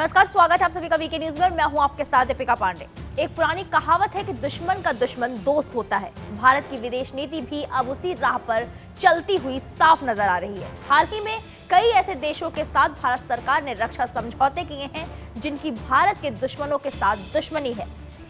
नमस्कार, स्वागत है आप सभी का वीके न्यूज में। मैं हूं आपके साथ दीपिका पांडे। एक पुरानी कहावत है कि दुश्मन का दुश्मन दोस्त होता है। भारत की विदेश नीति भी अब उसी राह पर चलती हुई साफ नजर आ रही है। हाल ही में कई ऐसे देशों के साथ भारत सरकार ने रक्षा समझौते किए हैं जिनकी भारत के दुश्मनों के साथ दुश्मनी है।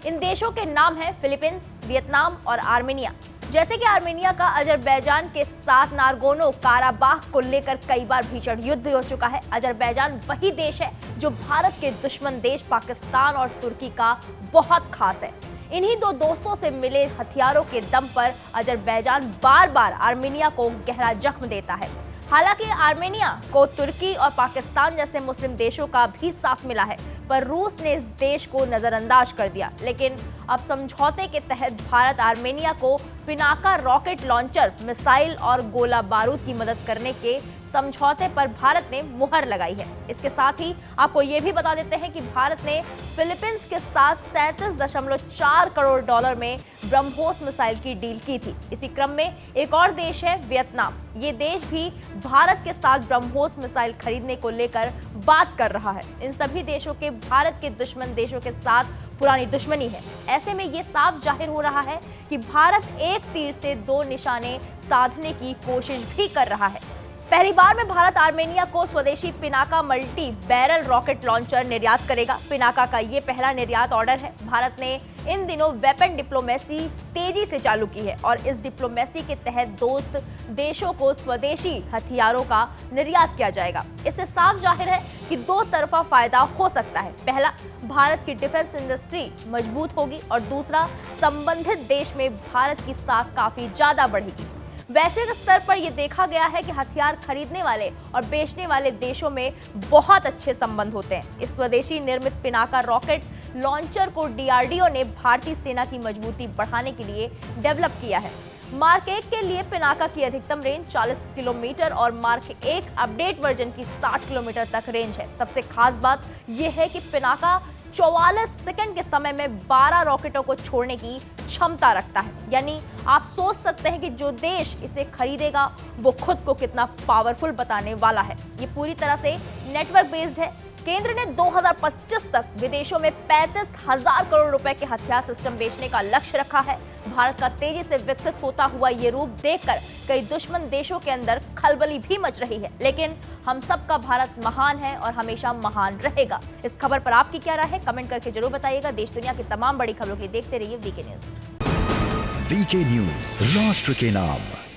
इन देशों के नाम है फिलीपींस, वियतनाम और आर्मेनिया। जैसे कि आर्मेनिया का अजरबैजान के साथ नारगोनो काराबाख को लेकर कई बार भीषण युद्ध हो चुका है। अजरबैजान वही देश है जो भारत के दुश्मन देश पाकिस्तान और तुर्की का बहुत खास है। इन्हीं दो दोस्तों से मिले हथियारों के दम पर अजरबैजान बार बार आर्मेनिया को गहरा जख्म देता है। हालांकि आर्मेनिया को तुर्की और पाकिस्तान जैसे मुस्लिम देशों का भी साथ मिला है, पर रूस ने इस देश को नजरअंदाज कर दिया। लेकिन अब समझौते के तहत भारत आर्मेनिया को पिनाका रॉकेट लॉन्चर, मिसाइल और गोला बारूद की मदद करने के समझौते पर भारत ने मुहर लगाई है। इसके साथ ही आपको ये भी बता देते हैं कि भारत ने फिलीपींस के साथ 37.4 करोड़ डॉलर में ब्रह्मोस मिसाइल की डील की थी। इसी क्रम में एक और देश है वियतनाम। ये देश भी भारत के साथ ब्रह्मोस मिसाइल खरीदने को लेकर बात कर रहा है। इन सभी देशों के भारत के दुश्मन देशों के साथ पुरानी दुश्मनी है। ऐसे में ये साफ जाहिर हो रहा है कि भारत एक तीर से दो निशाने साधने की कोशिश भी कर रहा है। पहली बार में भारत आर्मेनिया को स्वदेशी Pinaka multi barrel rocket launcher निर्यात करेगा। पिनाका का ये पहला निर्यात ऑर्डर है। भारत ने इन दिनों वेपन डिप्लोमेसी तेजी से चालू की है और इस डिप्लोमेसी के तहत दोस्त देशों को स्वदेशी हथियारों का निर्यात किया जाएगा। इससे साफ जाहिर है कि दो तरफा फायदा हो सकता है। पहला, भारत की डिफेंस इंडस्ट्री मजबूत होगी और दूसरा, संबंधित देश में भारत की साख काफी ज्यादा बढ़ेगी। वैश्विक स्तर पर यह देखा गया है कि हथियार खरीदने वाले और बेचने वाले देशों में बहुत अच्छे संबंध होते हैं। इस स्वदेशी निर्मित पिनाका रॉकेट लॉन्चर को डीआरडीओ ने भारतीय सेना की मजबूती बढ़ाने के लिए डेवलप किया है। मार्क 1 के लिए पिनाका की अधिकतम रेंज 40 किलोमीटर और मार्क 1 अपडेट वर्जन की 60 किलोमीटर तक रेंज है। सबसे खास बात यह है कि पिनाका 44 सेकंड के समय में 12 रॉकेटों को छोड़ने की क्षमता रखता है। यानी आप सोच सकते हैं कि जो देश इसे खरीदेगा वो खुद को कितना पावरफुल बताने वाला है। ये पूरी तरह से नेटवर्क बेस्ड है। केंद्र ने 2025 तक विदेशों में 35,000 करोड़ रुपए के हथियार सिस्टम बेचने का लक्ष्य रखा है। भारत का तेजी से विकसित होता हुआ ये रूप देखकर कई दुश्मन देशों के अंदर खलबली भी मच रही है। लेकिन हम सब का भारत महान है और हमेशा महान रहेगा। इस खबर पर आपकी क्या राय है, कमेंट करके जरूर बताइएगा। देश दुनिया की तमाम बड़ी खबरों के लिए देखते रहिए वीके न्यूज। वीके न्यूज, राष्ट्र के नाम।